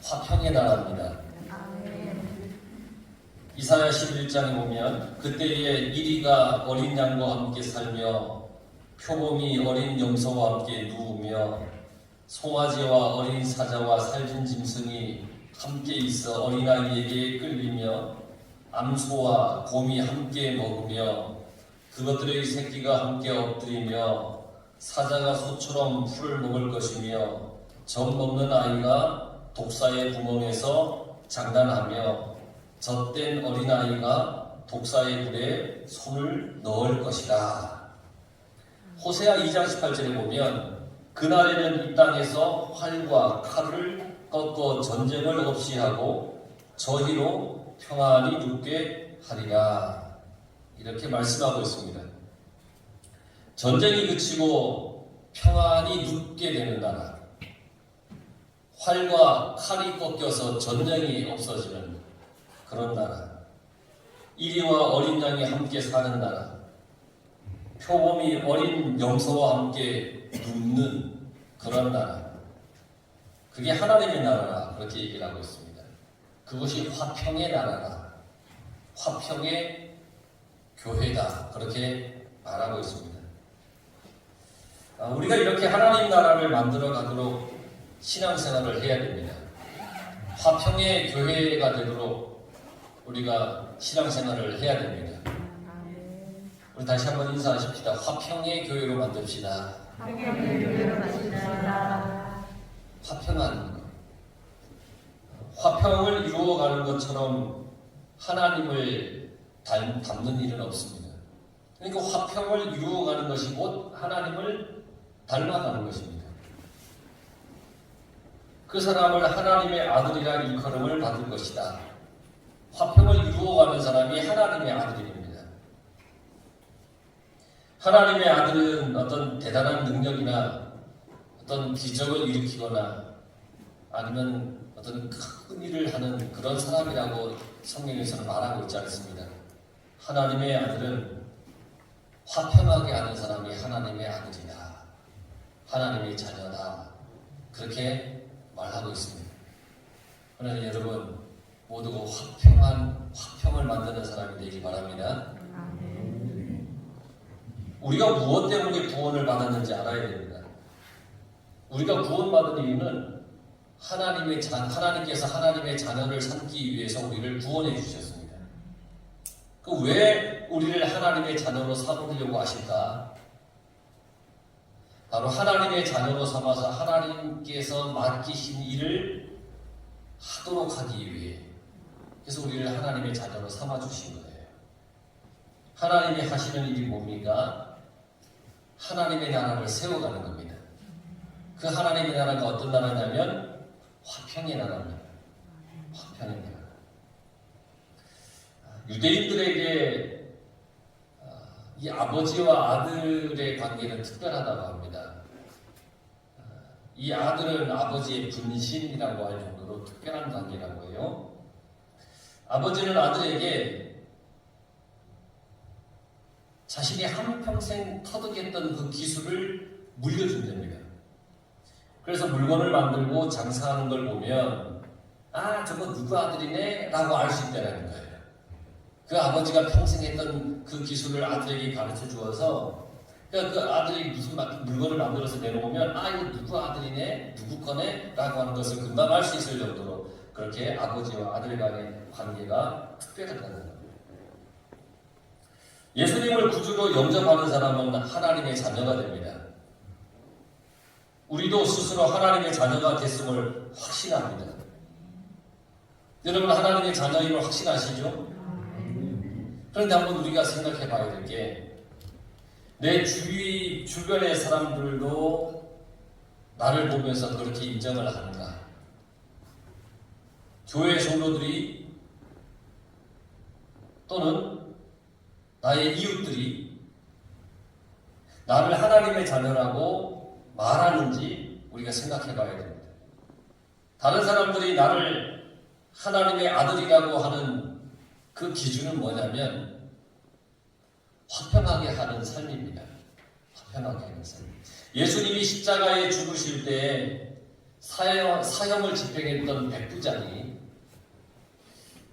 화평의 나라입니다. 이사야 11장에 보면 그때에 이리가 어린 양과 함께 살며 표범이 어린 염소와 함께 누우며 송아지와 어린 사자와 살진 짐승이 함께 있어 어린아이에게 끌리며 암소와 곰이 함께 먹으며 그것들의 새끼가 함께 엎드리며 사자가 소처럼 풀을 먹을 것이며 젖 먹는 아이가 독사의 구멍에서 장난하며 젖된 어린아이가 독사의 불에 손을 넣을 것이다. 호세아 2장 18절에 보면 그날에는 이 땅에서 활과 칼을 꺾어 전쟁을 없이 하고 저희로 평안히 눕게 하리라. 이렇게 말씀하고 있습니다. 전쟁이 그치고 평안히 눕게 되는 나라, 활과 칼이 꺾여서 전쟁이 없어지는 그런 나라, 이리와 어린 양이 함께 사는 나라, 표범이 어린 염소와 함께 눕는 그런 나라, 그게 하나님의 나라라 그렇게 얘기를 하고 있습니다. 그것이 화평의 나라라, 화평의 교회다 그렇게 말하고 있습니다. 우리가 이렇게 하나님 나라를 만들어 가도록 신앙생활을 해야 됩니다. 화평의 교회가 되도록 우리가 신앙생활을 해야 됩니다. 우리 다시 한번 인사하십시다. 화평의 교회로 만듭시다. 화평의 교회로 만듭시다. 화평한 것. 화평을 이루어가는 것처럼 하나님을 닮는 일은 없습니다. 그러니까 화평을 이루어가는 것이 곧 하나님을 닮아가는 것입니다. 그 사람을 하나님의 아들이라 일컬음을 받을 것이다. 화평을 이루어가는 사람이 하나님의 아들입니다. 하나님의 아들은 어떤 대단한 능력이나 어떤 기적을 일으키거나 아니면 어떤 큰 일을 하는 그런 사람이라고 성경에서는 말하고 있지 않습니다. 하나님의 아들은 화평하게 하는 사람이 하나님의 아들이다. 하나님의 자녀다. 그렇게 말하고 있습니다. 그러나 여러분 모두가 화평을 만드는 사람이 되길 바랍니다. 우리가 무엇 때문에 구원을 받았는지 알아야 됩니다. 우리가 구원받은 이유는 하나님께서 하나님의 자녀를 삼기 위해서 우리를 구원해 주셨습니다. 왜 우리를 하나님의 자녀로 삼으려고 하실까? 바로 하나님의 자녀로 삼아서 하나님께서 맡기신 일을 하도록 하기 위해, 그래서 우리를 하나님의 자녀로 삼아주신 거예요. 하나님이 하시는 일이 뭡니까? 하나님의 나라를 세워가는 겁니다. 그 하나님의 나라가 어떤 나라냐면 화평의 나라입니다. 화평의 나라. 유대인들에게 이 아버지와 아들의 관계는 특별하다고 합니다. 이 아들은 아버지의 분신이라고 할 정도로 특별한 관계라고 해요. 아버지는 아들에게 자신이 한평생 터득했던 그 기술을 물려준답니다. 그래서 물건을 만들고 장사하는 걸 보면 저거 누구 아들이네? 라고 알 수 있다는 거예요. 그 아버지가 평생 했던 그 기술을 아들에게 가르쳐 주어서 그 아들이 무슨 물건을 만들어서 내놓으면 이거 누구 아들이네? 누구 거네? 라고 하는 것을 금방 알 수 있을 정도로 그렇게 아버지와 아들 간의 관계가 특별하다는 겁니다. 예수님을 구주로 영접하는 사람은 하나님의 자녀가 됩니다. 우리도 스스로 하나님의 자녀가 됐음을 확신합니다. 여러분 하나님의 자녀임을 확신하시죠? 그런데 한번 우리가 생각해 봐야 될 게 내 주변의 사람들도 나를 보면서 그렇게 인정을 하는가? 교회 성도들이 또는 나의 이웃들이 나를 하나님의 자녀라고 말하는지 우리가 생각해 봐야 됩니다. 다른 사람들이 나를 하나님의 아들이라고 하는 그 기준은 뭐냐면 화평하게 하는 삶입니다. 화평하게 하는 삶. 예수님이 십자가에 죽으실 때 사형을 집행했던 백부장이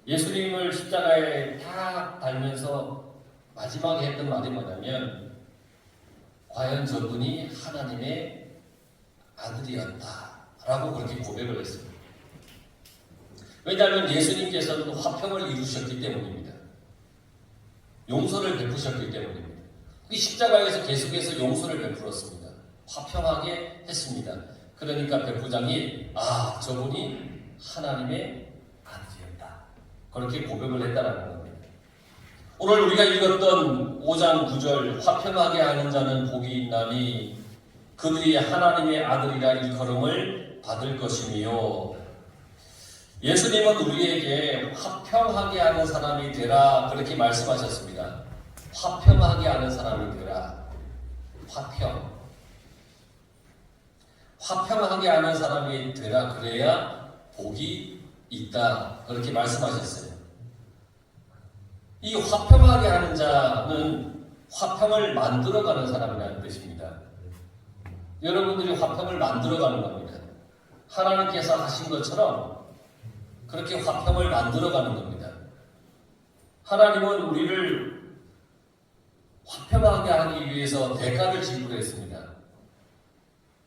예수님을 십자가에 딱 달면서 마지막에 했던 말이 뭐냐면 과연 저분이 하나님의 아들이었다라고 그렇게 고백을 했습니다. 왜냐하면 예수님께서는 화평을 이루셨기 때문입니다. 용서를 베푸셨기 때문입니다. 이 십자가에서 계속해서 용서를 베풀었습니다. 화평하게 했습니다. 그러니까 백부장이 저분이 하나님의 아들이었다. 그렇게 고백을 했다라는 겁니다. 오늘 우리가 읽었던 5장 9절 화평하게 하는 자는 복이 있나니 그들이 하나님의 아들이라 일컬음을 받을 것이며 예수님은 우리에게 화평하게 하는 사람이 되라 그렇게 말씀하셨습니다. 화평하게 하는 사람이 되라. 화평하게 하는 사람이 되라 그래야 복이 있다 그렇게 말씀하셨어요. 이 화평하게 하는 자는 화평을 만들어가는 사람이라는 뜻입니다. 여러분들이 화평을 만들어가는 겁니다. 하나님께서 하신 것처럼 그렇게 화평을 만들어가는 겁니다. 하나님은 우리를 화평하게 하기 위해서 대가를 지불했습니다.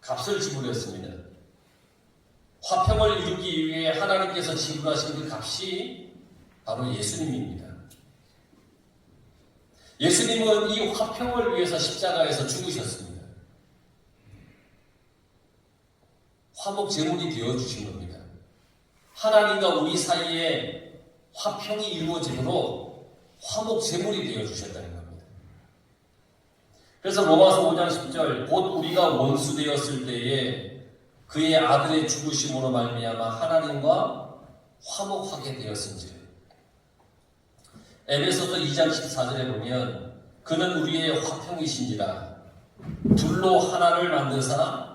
값을 지불했습니다. 화평을 이루기 위해 하나님께서 지불하신 그 값이 바로 예수님입니다. 예수님은 이 화평을 위해서 십자가에서 죽으셨습니다. 화목 제물이 되어주신 겁니다. 하나님과 우리 사이에 화평이 이루어지도록 화목 제물이 되어주셨다는 겁니다. 그래서 로마서 5장 10절 곧 우리가 원수 되었을 때에 그의 아들의 죽으심으로 말미암아 하나님과 화목하게 되었은지 에베소서 2장 14절에 보면 그는 우리의 화평이신지라 둘로 하나를 만드사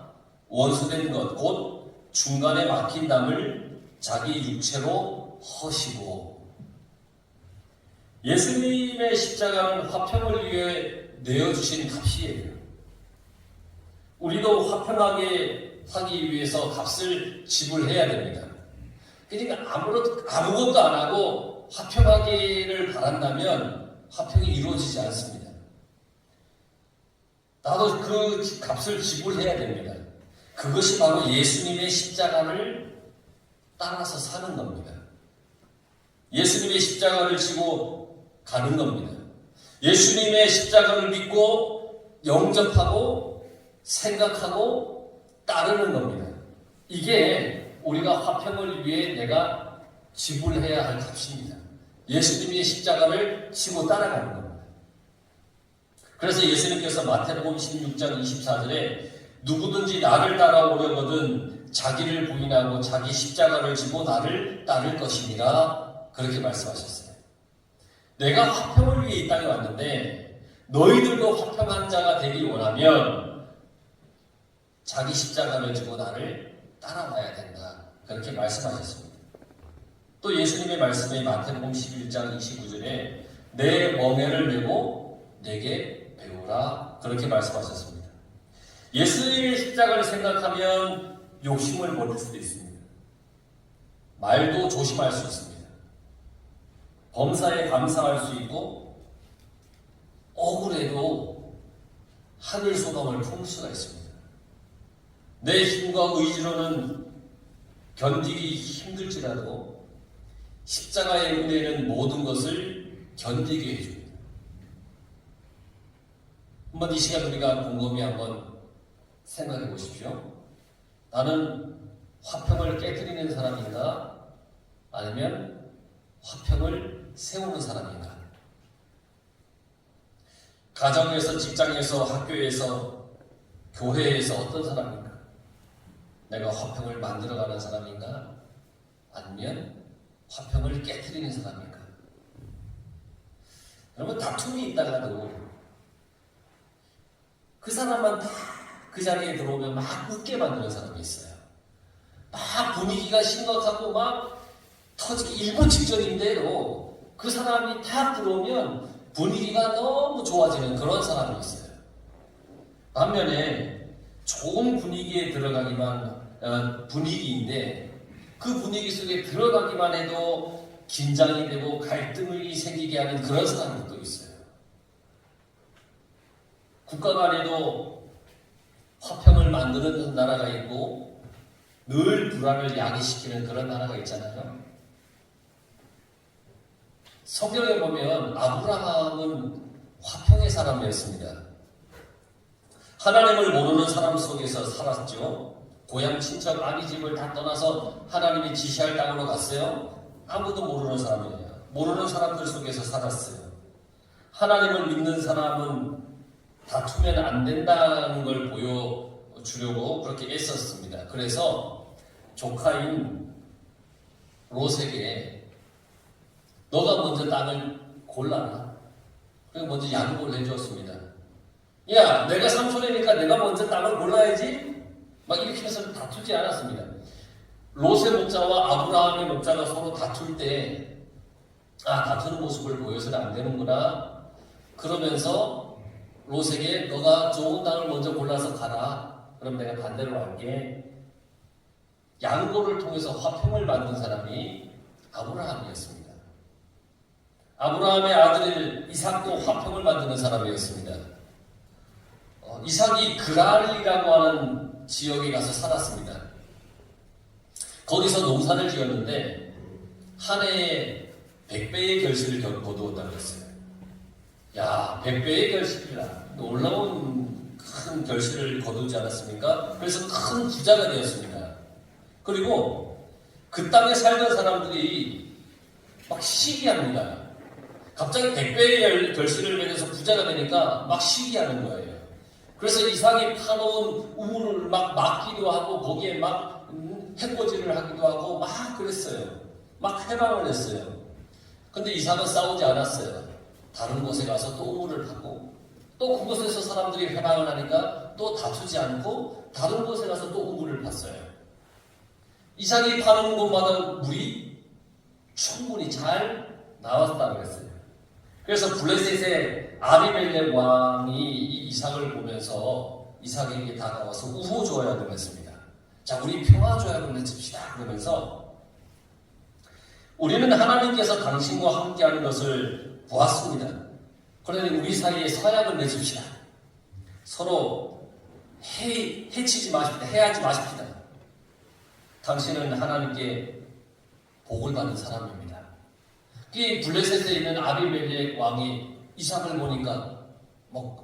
원수된 것 곧 중간에 막힌 담을 자기 육체로 허시고 예수님의 십자가는 화평을 위해 내어주신 값이에요. 우리도 화평하게 하기 위해서 값을 지불해야 됩니다. 그러니까 아무것도 안 하고 화평하기를 바란다면 화평이 이루어지지 않습니다. 나도 그 값을 지불해야 됩니다. 그것이 바로 예수님의 십자가를 따라서 사는 겁니다. 예수님의 십자가를 지고 가는 겁니다. 예수님의 십자가를 믿고 영접하고 생각하고 따르는 겁니다. 이게 우리가 화평을 위해 내가 지불해야 할 값입니다. 예수님의 십자가를 지고 따라가는 겁니다. 그래서 예수님께서 마태복음 16장 24절에 누구든지 나를 따라오려거든 자기를 부인하고 자기 십자가를 지고 나를 따를 것이니라 그렇게 말씀하셨어요. 내가 화평을 위해 이 땅에 왔는데 너희들도 화평한 자가 되길 원하면 자기 십자가를 지고 나를 따라와야 된다 그렇게 말씀하셨습니다. 또 예수님의 말씀에 마태복음 11장 29절에 내 멍에를 메고 내게 배우라 그렇게 말씀하셨습니다. 예수님의 십자가를 생각하면 욕심을 버릴 수도 있습니다. 말도 조심할 수 있습니다. 범사에 감사할 수 있고 억울해도 하늘 소망을 품을 수가 있습니다. 내 힘과 의지로는 견디기 힘들지라도 십자가의 은혜는 모든 것을 견디게 해줍니다. 한번 이 시간 우리가 곰곰이 한번 생각해 보십시오. 나는 화평을 깨뜨리는 사람인가? 아니면 화평을 세우는 사람인가? 가정에서, 직장에서, 학교에서, 교회에서 어떤 사람인가? 내가 화평을 만들어가는 사람인가? 아니면 화평을 깨뜨리는 사람인가? 여러분 다툼이 있다가도 그 사람만 다 그 자리에 들어오면 막 웃게 만드는 사람이 있어요. 막 분위기가 심각하고 막 터지기 1분 직전인데도 그 사람이 딱 들어오면 분위기가 너무 좋아지는 그런 사람이 있어요. 반면에 좋은 분위기에 분위기인데 그 분위기 속에 들어가기만 해도 긴장이 되고 갈등이 생기게 하는 그런 사람들도 있어요. 국가 간에도 화평을 만드는 나라가 있고 늘 불안을 야기시키는 그런 나라가 있잖아요. 성경에 보면 아브라함은 화평의 사람이었습니다. 하나님을 모르는 사람 속에서 살았죠. 고향 친척 아비 집을 다 떠나서 하나님이 지시할 땅으로 갔어요. 아무도 모르는 사람이에요. 모르는 사람들 속에서 살았어요. 하나님을 믿는 사람은 다투면 안 된다는 걸 보여주려고 그렇게 애썼습니다. 그래서 조카인 롯에게 너가 먼저 땅을 골라라. 그리고 먼저 양보를 해주었습니다. 야, 내가 삼촌이니까 내가 먼저 땅을 골라야지. 막 이렇게 해서 다투지 않았습니다. 롯의 목자와 아브라함의 목자가 서로 다툴 때, 다투는 모습을 보여서는 안 되는구나. 그러면서 롯에게 너가 좋은 땅을 먼저 골라서 가라. 그럼 내가 반대로 할게. 양보를 통해서 화평을 만든 사람이 아브라함이었습니다. 아브라함의 아들 이삭도 화평을 만드는 사람이었습니다. 이삭이 그랄이라고 하는 지역에 가서 살았습니다. 거기서 농사를 지었는데 한 해에 100배의 결실을 거두었다고 했어요. 야, 100배의 결실이라 놀라운 큰 결실을 거두지 않았습니까? 그래서 큰 부자가 되었습니다. 그리고 그 땅에 살던 사람들이 막 시기합니다. 갑자기 100배의 결실을 맺어서 부자가 되니까 막 시기하는 거예요. 그래서 이삭이 파놓은 우물을 막 막기도 하고 거기에 막 해코지를 하기도 하고 막 그랬어요. 막 해방을 했어요. 근데 이삭은 싸우지 않았어요. 다른 곳에 가서 또 우물을 파고 또 그곳에서 사람들이 해방을 하니까 또 다투지 않고 다른 곳에 가서 또 우물을 팠어요. 이삭이 파는 곳마다 물이 충분히 잘 나왔다고 했어요. 그래서 블레셋의 아비멜렉 왕이 이 이삭을 보면서 이삭에게 다가와서 우호조약을 맺습니다. 자, 우리 평화조약을 맺읍시다. 그러면서 우리는 하나님께서 당신과 함께하는 것을 보았습니다. 그러니 우리 사이에 서약을 맺읍시다. 서로 해치지 마십시다. 해하지 마십시다. 당신은 하나님께 복을 받는 사람입니다. 이 블레셋에 있는 아비멜렉 왕이 이삭을 보니까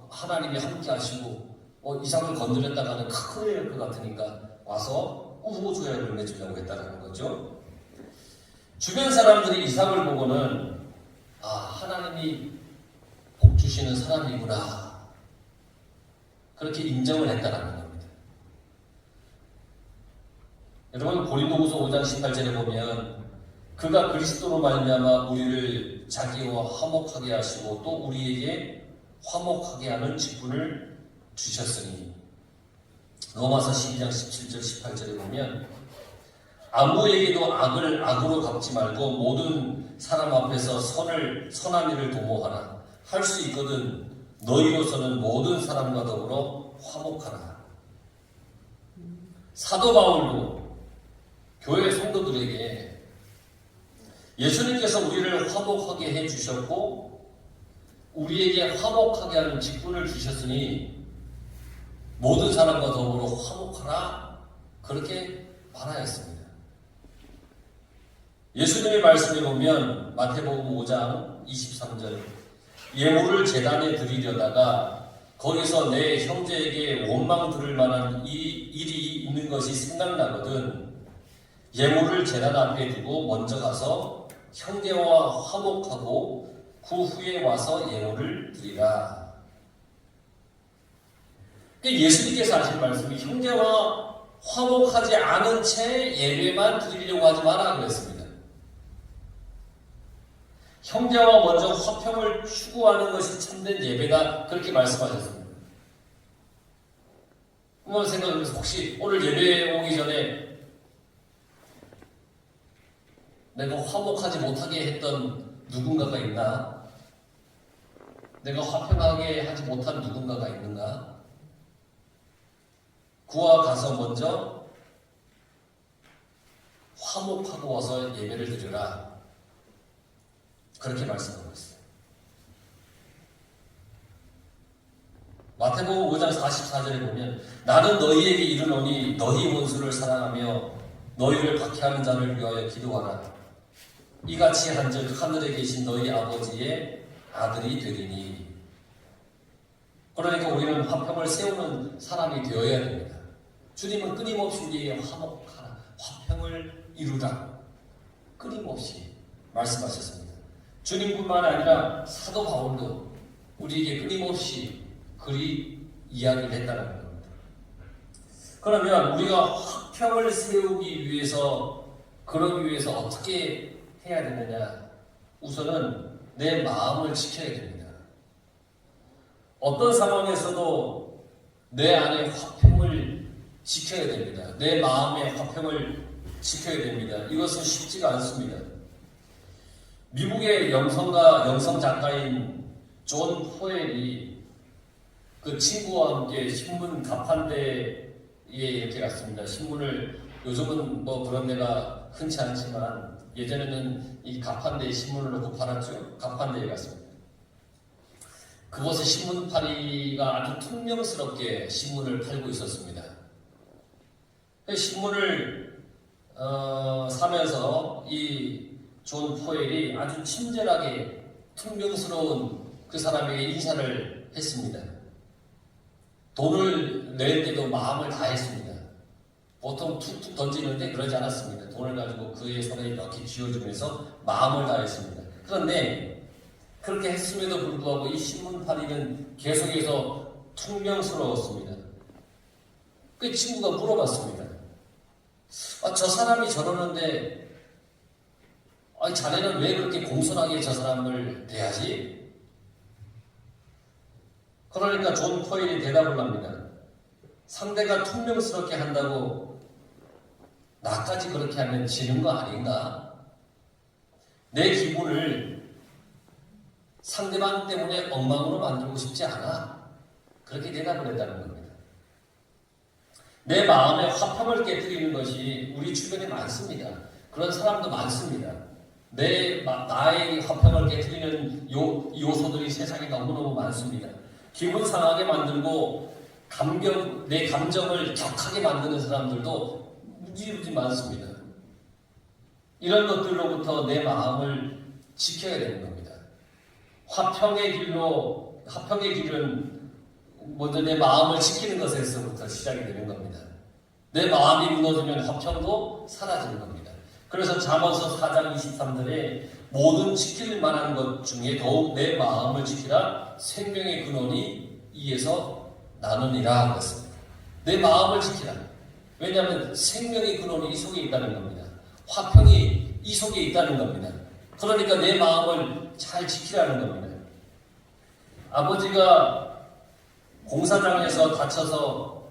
하나님이 함께 하시고 이삭을 건드렸다가는 큰일 날 것 같으니까 와서 우호조약을 맺으려고 했다는 거죠. 주변 사람들이 이삭을 보고는 하나님이 복 주시는 사람이구나 그렇게 인정을 했다는 겁니다. 여러분 고린도후서 5장 18절에 보면 그가 그리스도로 말미암아 우리를 자기와 화목하게 하시고 또 우리에게 화목하게 하는 직분을 주셨으니 로마서 12장 17절 18절에 보면 아무에게도 악을 악으로 갚지 말고 모든 사람 앞에서 선한 일을 도모하라. 할 수 있거든 너희로서는 모든 사람과 더불어 화목하라. 사도 바울도 교회 성도들에게 예수님께서 우리를 화목하게 해주셨고 우리에게 화목하게 하는 직분을 주셨으니 모든 사람과 더불어 화목하라 그렇게 말하였습니다. 예수님의 말씀에 보면 마태복음 5장 23절 예물을 제단에 드리려다가 거기서 내 형제에게 원망 들을 만한 이 일이 있는 것이 생각나거든 예물을 제단 앞에 두고 먼저 가서 형제와 화목하고 그 후에 와서 예물을 드리라. 예수님께서 하신 말씀이 형제와 화목하지 않은 채 예배만 드리려고 하지 마라 그랬습니다. 형제와 먼저 화평을 추구하는 것이 참된 예배다 그렇게 말씀하셨습니다. 한번 생각해보세요. 혹시 오늘 예배 오기 전에 내가 화목하지 못하게 했던 누군가가 있나? 내가 화평하게 하지 못한 누군가가 있는가? 그와 가서 먼저 화목하고 와서 예배를 드려라. 그렇게 말씀하고 있어요. 마태복음 5장 44절에 보면 나는 너희에게 이르노니 너희 원수를 사랑하며 너희를 박해하는 자를 위하여 기도하라. 이같이 한즉 하늘에 계신 너희 아버지의 아들이 되리니. 그러니까 우리는 화평을 세우는 사람이 되어야 됩니다. 주님은 끊임없이 우리에게 화목하라, 화평을 이루라 끊임없이 말씀하셨습니다. 주님뿐만 아니라 사도 바울도 우리에게 끊임없이 그리 이야기를 했다는 겁니다. 그러면 우리가 화평을 세우기 위해서, 그러기 위해서 어떻게 해야 되느냐? 우선은 내 마음을 지켜야 됩니다. 어떤 상황에서도 내 안에 화평을 지켜야 됩니다. 내 마음의 화평을 지켜야 됩니다. 이것은 쉽지가 않습니다. 미국의 영성 작가인 존 포엘이 그 친구와 함께 신문 가판대에 이렇게 갔습니다. 신문을, 요즘은 뭐 그런 데가 흔치 않지만 예전에는 이 가판대에 신문을 놓고 팔았죠. 가판대에 갔습니다. 그곳에 신문파리가 아주 퉁명스럽게 신문을 팔고 있었습니다. 신문을 사면서 이 존 포엘이 아주 친절하게 퉁명스러운 그 사람에게 인사를 했습니다. 돈을 낼 때도 마음을 다했습니다. 보통 툭툭 던지는데 그러지 않았습니다. 돈을 가지고 그의 손에 이렇게 쥐어주면서 마음을 다했습니다. 그런데 그렇게 했음에도 불구하고 이 신문파리는 계속해서 퉁명스러웠습니다. 그 친구가 물어봤습니다. 저 사람이 저러는데 자네는 왜 그렇게 공손하게 저 사람을 대하지? 그러니까 존 포일이 대답을 합니다. 상대가 퉁명스럽게 한다고 나까지 그렇게 하면 지는 거 아닌가? 내 기분을 상대방 때문에 엉망으로 만들고 싶지 않아. 그렇게 대답을 했다는 겁니다. 내 마음에 화평을 깨뜨리는 것이 우리 주변에 많습니다. 그런 사람도 많습니다. 나의 화평을 깨뜨리는 요소들이 세상에 너무너무 많습니다. 기분 상하게 만들고 내 감정을 격하게 만드는 사람들도 무지무지 많습니다. 이런 것들로부터 내 마음을 지켜야 되는 겁니다. 화평의 길은 먼저 내 마음을 지키는 것에서부터 시작이 되는 겁니다. 내 마음이 무너지면 화평도 사라지는 겁니다. 그래서 잠언서 4장 23절에 모든 지킬 만한 것 중에 더욱 내 마음을 지키라 생명의 근원이 이에서 나느니라 그랬습니다. 내 마음을 지키라. 왜냐하면 생명의 근원이 이 속에 있다는 겁니다. 화평이 이 속에 있다는 겁니다. 그러니까 내 마음을 잘 지키라는 겁니다. 아버지가 공사장에서 다쳐서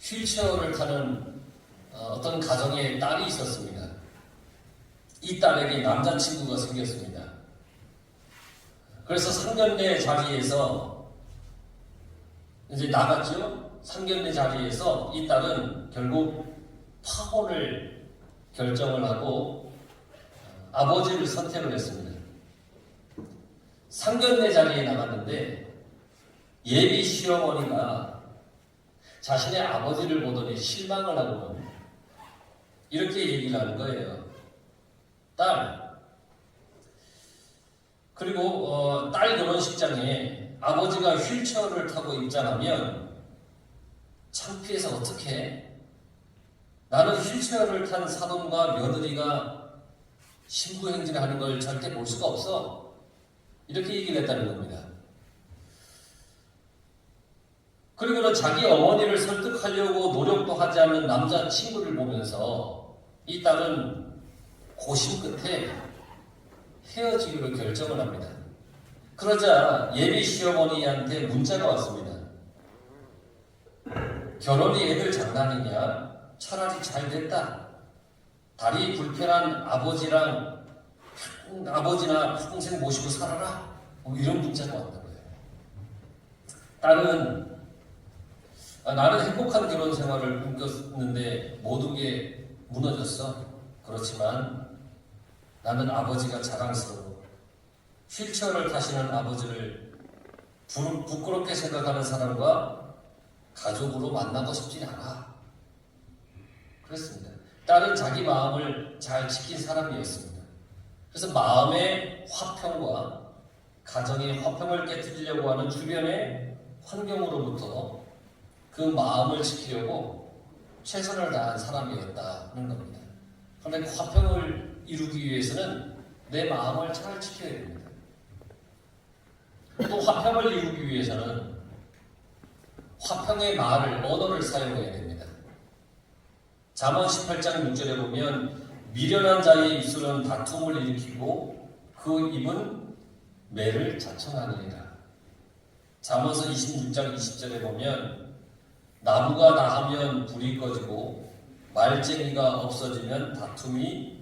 휠체어를 타는 어떤 가정에 딸이 있었습니다. 이 딸에게 남자친구가 생겼습니다. 그래서 상견례 자리에서 이제 나갔죠. 상견례 자리에서 이 딸은 결국 파혼을 결정을 하고 아버지를 선택을 했습니다. 상견례 자리에 나갔는데 예비 시어머니가 자신의 아버지를 보더니 실망을 하고는 이렇게 얘기를 하는 거예요. 딸, 그리고 딸 결혼식장에 아버지가 휠체어를 타고 입장하면 창피해서 어떻게 해? 나는 휠체어를 탄 사돈과 며느리가 신부행진을 하는 걸 절대 볼 수가 없어. 이렇게 얘기를 했다는 겁니다. 그리고는 자기 어머니를 설득하려고 노력도 하지 않는 남자친구를 보면서 이 딸은 고심 끝에 헤어지기로 결정을 합니다. 그러자 예비 시어머니한테 문자가 왔습니다. 결혼이 애들 장난이냐? 차라리 잘 됐다. 다리 불편한 아버지나 평생 모시고 살아라. 이런 문자가 왔던 거예요. 딸은 나는 행복한 결혼 생활을 꿈꿨는데 모든 게 무너졌어. 그렇지만 나는 아버지가 자랑스러워. 휠체어를 타시는 아버지를 부끄럽게 생각하는 사람과 가족으로 만나고 싶진 않아. 그랬습니다. 딸은 자기 마음을 잘 지킨 사람이었습니다. 그래서 마음의 화평과 가정의 화평을 깨뜨리려고 하는 주변의 환경으로부터 그 마음을 지키려고 최선을 다한 사람이었다는 겁니다. 그런데 그 화평을 이루기 위해서는 내 마음을 잘 지켜야 됩니다. 또 화평을 이루기 위해서는 화평의 말을, 언어를 사용해야 됩니다. 잠언 18장 6절에 보면 미련한 자의 입술은 다툼을 일으키고 그 입은 매를 자청하느니라. 잠언서 26장 20절에 보면 나무가 나하면 불이 꺼지고 말쟁이가 없어지면 다툼이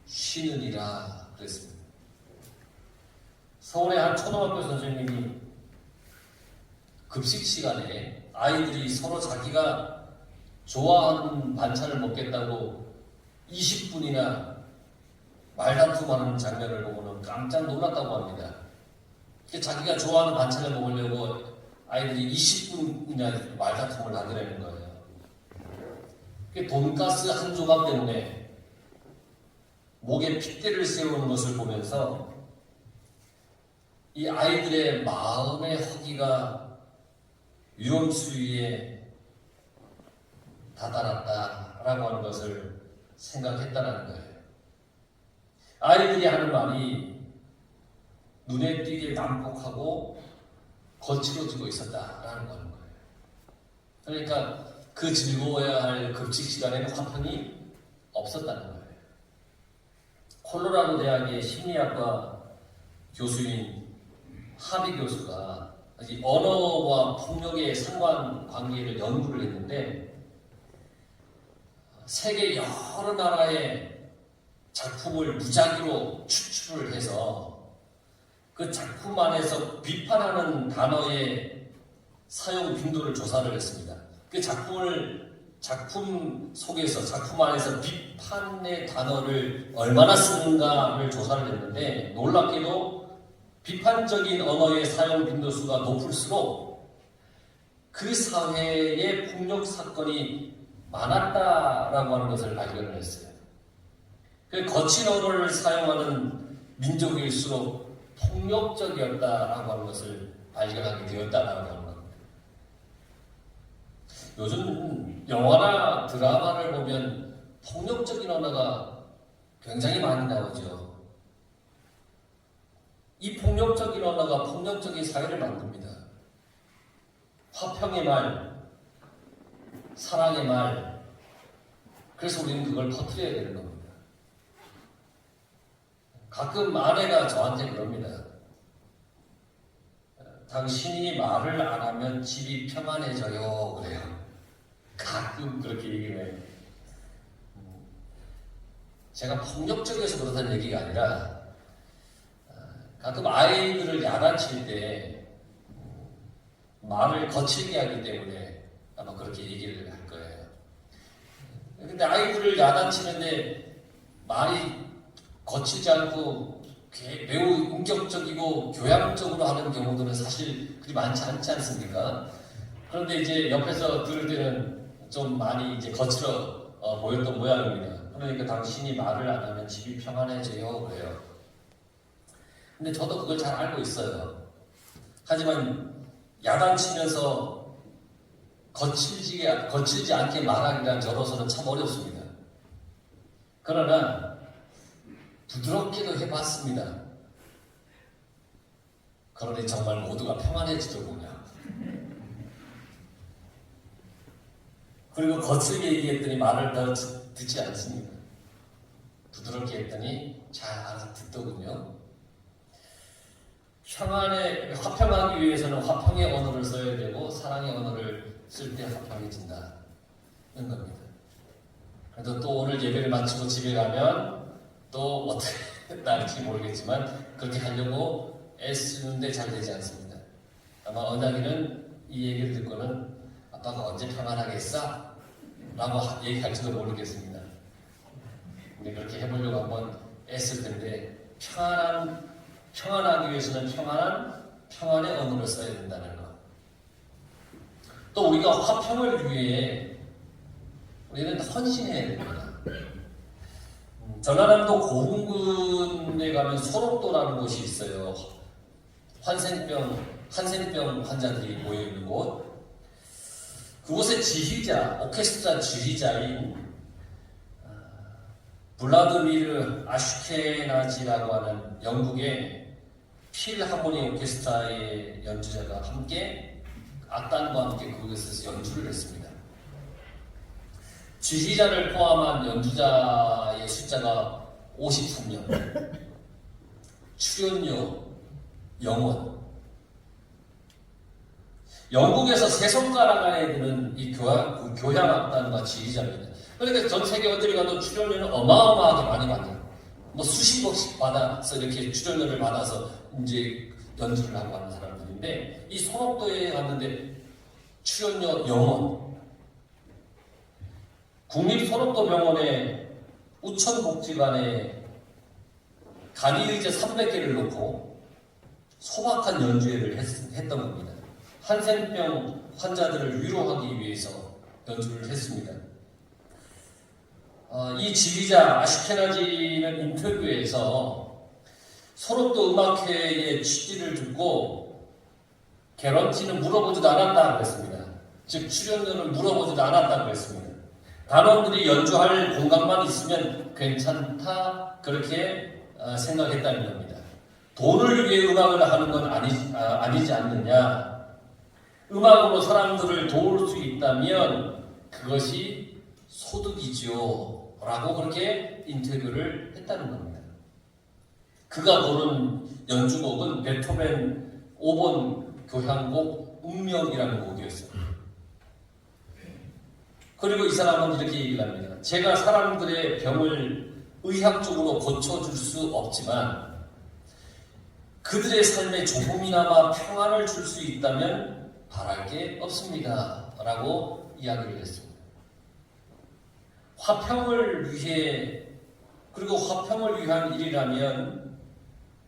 쉬느니라 그랬습니다. 서울의 한 초등학교 선생님이 급식 시간에 아이들이 서로 자기가 좋아하는 반찬을 먹겠다고 20분이나 말다툼하는 장면을 보고는 깜짝 놀랐다고 합니다. 자기가 좋아하는 반찬을 먹으려고 아이들이 20분이나 말다툼을 하더라는 거예요. 돈가스 한 조각 때문에 목에 핏대를 세우는 것을 보면서 이 아이들의 마음의 허기가 위험수위에 다다랐다라고 하는 것을 생각했다는 거예요. 아이들이 하는 말이 눈에 띄게 난폭하고 거칠어지고 있었다라는 거예요. 그러니까 그 즐거워야 할 급식 시간에는 화평이 없었다는 거예요. 콜로라도 대학의 심리학과 교수인 하비 교수가 이 언어와 폭력의 상관관계를 연구를 했는데 세계 여러 나라의 작품을 무작위로 추출을 해서 그 작품 안에서 비판하는 단어의 사용 빈도를 조사를 했습니다. 그 작품 속에서, 작품 안에서 비판의 단어를 얼마나 쓰는가를 조사를 했는데 놀랍게도 비판적인 언어의 사용 빈도수가 높을수록 그 사회의 폭력 사건이 많았다라고 하는 것을 발견을 했어요. 그 거친 언어를 사용하는 민족일수록 폭력적이었다라고 하는 것을 발견하게 되었다라고 하는 겁니다. 요즘 영화나 드라마를 보면 폭력적인 언어가 굉장히 많이 나오죠. 이 폭력적인 언어가 폭력적인 사회를 만듭니다. 화평의 말, 사랑의 말, 그래서 우리는 그걸 퍼뜨려야 되는 겁니다. 가끔 아내가 저한테 그럽니다. 당신이 말을 안 하면 집이 평안해져요. 그래요. 가끔 그렇게 얘기를 해요. 제가 폭력적이어서 그렇다는 얘기가 아니라 가끔 아이들을 야단칠 때 말을 거칠게 하기 때문에 아마 그렇게 얘기를 할 거예요. 근데 아이들을 야단치는데 말이 거치지 않고 매우 인격적이고 교양적으로 하는 경우들은 사실 그리 많지 않지 않습니까? 그런데 이제 옆에서 들을 때는 좀 많이 이제 거칠어 보였던 모양입니다. 그러니까 당신이 말을 안 하면 집이 평안해져요. 그래요. 근데 저도 그걸 잘 알고 있어요. 하지만 야단치면서 거칠지 않게 말하기란 저로서는 참 어렵습니다. 그러나 부드럽게도 해봤습니다. 그러니 정말 모두가 평안해지더군요. 그리고 거칠게 얘기했더니 말을 더 듣지 않습니다. 부드럽게 했더니 잘 알아듣더군요. 화평하기 위해서는 화평의 언어를 써야 되고 사랑의 언어를 쓸 때 화평해진다는 겁니다. 그래도 또 오늘 예배를 마치고 집에 가면 또 어떻게 날지 모르겠지만 그렇게 하려고 애쓰는데 잘 되지 않습니다. 아마 언약이는 이 얘기를 듣고는 아빠가 언제 평안하겠어? 라고 얘기할지도 모르겠습니다. 근데 그렇게 해보려고 한번 애쓸 텐데 평안하기 위해서는 평안의 언어를 써야 된다는 것. 또 우리가 화평을 위해 우리는 헌신해야 됩니다. 전라남도 고흥군에 가면 소록도라는 곳이 있어요. 한센병 환자들이 모여 있는 곳. 그곳의 지휘자, 오케스트라 지휘자인 블라드미르 아슈케나지라고 하는 영국의 필하모니 오케스트라의 연주자가 함께 악단과 함께 그곳에서 연주를 했습니다. 지휘자를 포함한 연주자의 숫자가 53명, 출연료, 영원. 영국에서 세 손가락 안에 드는 이 교향악단과 지휘자입니다. 그러니까 전 세계 어디를 가도 출연료는 어마어마하게 많이 받아요. 뭐 수십억씩 받아서 이렇게 출연료를 받아서 이제 연주를 하고 하는 사람들인데, 이 소록도에 갔는데 출연료 영원. 국립소록도병원의 우천복지관에 간이의자 300개를 놓고 소박한 연주회를 했던 겁니다. 한센병 환자들을 위로하기 위해서 연주를 했습니다. 이 지휘자 아슈케나지는 인터뷰에서 소록도 음악회의 취지를 듣고 개런티는 물어보지도 않았다고 했습니다. 즉 출연료를 물어보지도 않았다고 했습니다. 단원들이 연주할 공간만 있으면 괜찮다, 그렇게 생각했다는 겁니다. 돈을 위해 음악을 하는 건 아니지 않느냐. 음악으로 사람들을 도울 수 있다면 그것이 소득이죠 라고 그렇게 인터뷰를 했다는 겁니다. 그가 부른 연주곡은 베토벤 5번 교향곡 운명이라는 곡이었어요. 그리고 이 사람은 이렇게 얘기를 합니다. 제가 사람들의 병을 의학적으로 고쳐줄 수 없지만 그들의 삶에 조금이나마 평안을 줄 수 있다면 바랄 게 없습니다 라고 이야기를 했습니다. 화평을 위해, 그리고 화평을 위한 일이라면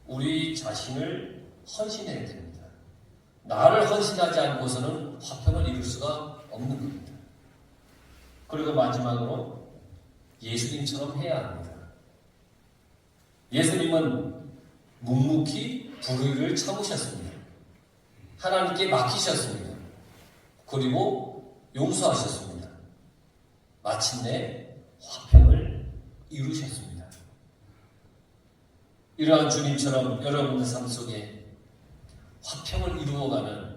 우리 자신을 헌신해야 됩니다. 나를 헌신하지 않고서는 화평을 이룰 수가 없는 겁니다. 그리고 마지막으로 예수님처럼 해야 합니다. 예수님은 묵묵히 불의를 참으셨습니다. 하나님께 맡기셨습니다. 그리고 용서하셨습니다. 마침내 화평을 이루셨습니다. 이러한 주님처럼 여러분의 삶 속에 화평을 이루어가는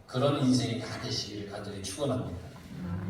그런 인생이 다 되시길 간절히 축원합니다.